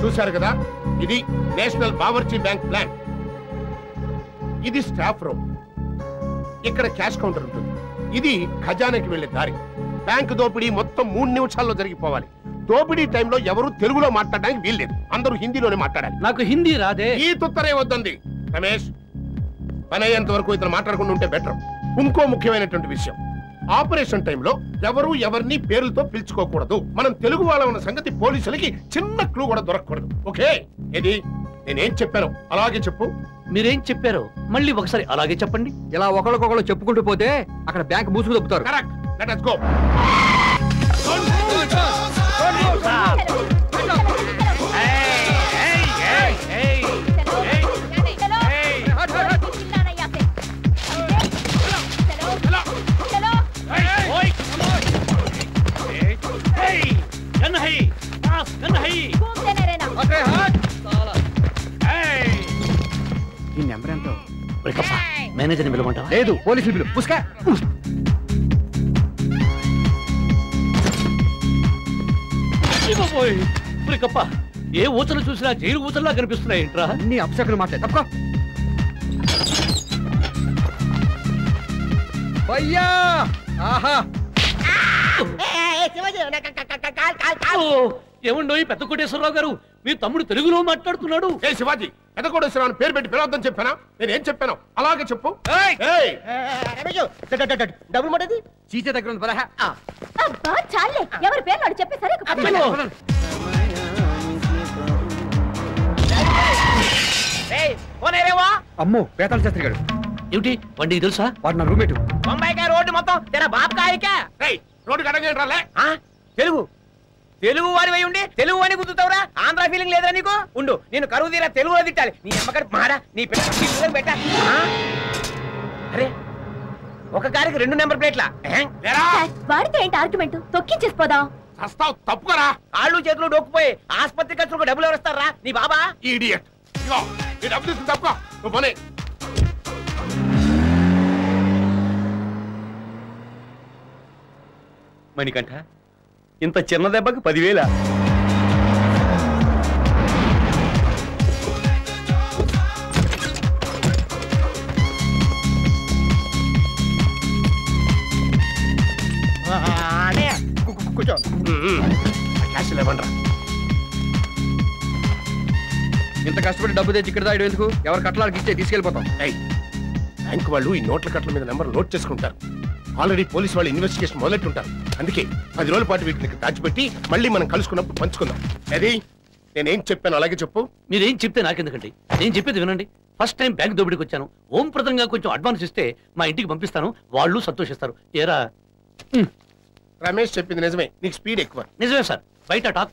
చూశారు కదా, ఇది నేషనల్ బావర్చీ బ్యాంక్ ప్లాన్. ఇది స్టాఫ్ రూమ్. ఇక్కడ క్యాష్ కౌంటర్ ఉంటుంది. ఇది ఖజానాకి వెళ్లే దారి. బ్యాంక్ దోపిడీ మొత్తం 3 నిమిషాల్లో జరిగిపోవాలి. దోపిడీ టైంలో ఎవరు తెలుగులో మాట్లాడడానికి వీల్లేదు. అందరూ హిందీలోనే మాట్లాడాలి. నాకు హిందీ రాదే. ఈ తుత్తరే వద్దండి రమేష్. పని అయ్యేంత వరకు ఇతను మాట్లాడకుండా ఉంటే బెటర్. ఇంకో ముఖ్యమైనటువంటి విషయం, ఆపరేషన్ టైంలో ఎవరు ఎవరిని పేర్లతో పిలుచుకోకూడదు. మనం తెలుగు వాళ్ళ ఉన్న సంగతి పోలీసులకి చిన్న క్లూ కూడా దొరకకూడదు. ఓకే? ఇది నేనేం చెప్పాను అలాగే చెప్పు. మీరేం చెప్పారో మళ్ళీ ఒకసారి అలాగే చెప్పండి. ఇలా ఒకళ్ళకొకళ్ళు చెప్పుకుంటూ పోతే అక్కడ బ్యాంక్ మూసుకు దొప్పుతారు. కరెక్ట్. Let us go. ఈ నెంబర్ ఎంతో? మేనేజర్ని పిలవమంటావా? లేదు, పోలీసులు పిలువు. పుస్కా. ఏ ఊచలు చూసినా జైలు ఊచల్లా కనిపిస్తున్నాయి ఏంట్రా? అన్ని అప్సకులు మాట్లాడు. తప్ప అయ్యా. ఆహా, ఏమండో ఈ పెద్ద కోటేశ్వరరావు గారు, మీ తమ్ముడు తెలుగులో మాట్లాడుతున్నాడు. ఏ శివాజీ, పెద్ద కోటేశ్వరరావు పేరు పెట్టి పిలవద్దని చెప్పానా? నేనేం చెప్పాను అలాగే చెప్పు. డబ్బులు మటది చీచే దగ్గర ఉంది. పదహా. అబ్బా చాలే, ఎవరి పేరు వాడు చెప్పేసరే. అమ్మో, పేతాల శాస్త్రి గారు. ఏమిటి వండి తెలుసా? వాడు నా రూమ్మేట్. బొంబాయి రోడ్డు మొత్తం తెర బాబకాయకా. రోడ్డు కడగలే. తెలుగు తెలుగు వారి వై ఉండి తెలుగు అని గుర్తుతావురా? ఆంధ్ర ఫీలింగ్ లేదా నీకు? ఉండు, నేను కరువు తీరా తెలుగులో తిట్టాలి. నీ అమ్మగారి మారా, నీ పిల్లలు పెట్టా. అరే, ఒక కారికి 2 నెంబర్ ప్లేట్లా? వాడితో ఏంటి ఆర్గ్యుమెంట్? తొక్కించేసిపోదాం. తప్పుకోరా. కాళ్ళు చేతులు డొక్కుపోయి ఆసుపత్రి ఖర్చులకు డబ్బులు ఎవరిస్తారా? నీ బాబా ఇడియట్. ఇగో ఈ డబ్బు తీసుకుని తప్పుకో. నువ్వు పోనీ. మణికంఠ, ఇంత చిన్న దెబ్బకి 10,000. కూర్చో. క్యాష్ లేవనరా. ఇంత కష్టపడి డబ్బు తెచ్చి ఇక్కడ దాయడం ఎందుకు? ఎవరు కట్టలాడికి ఇచ్చే తీసుకెళ్ళిపోతాం. బ్యాంక్ వాళ్ళు ఈ నోట్ల కట్టల మీద నెంబర్ నోట్ చేసుకుంటారు. ఆల్రెడీ పోలీసు వాళ్ళు ఇన్వెస్టిగేషన్ మొదలెట్టుంటారు. అందుకే 10 రోజుల పాటు వీటిని దాచిపెట్టి మళ్ళీ మనం కలుసుకున్నప్పుడు పంచుకుందాం. అది నేనేం చెప్పాను అలాగే చెప్పు. మీరేం చెప్తే నాకెందుకండి? నేను చెప్పేది వినండి. ఫస్ట్ టైం బ్యాంక్ దోపిడీకి వచ్చాను. ఓం ప్రదంగా కొంచెం అడ్వాన్స్ ఇస్తే మా ఇంటికి పంపిస్తాను. వాళ్ళు సంతోషిస్తారు. ఏరా? రమేష్ చెప్పింది నిజమే. నీకు స్పీడ్ ఎక్కువ. నిజమే సార్. బయట టాక్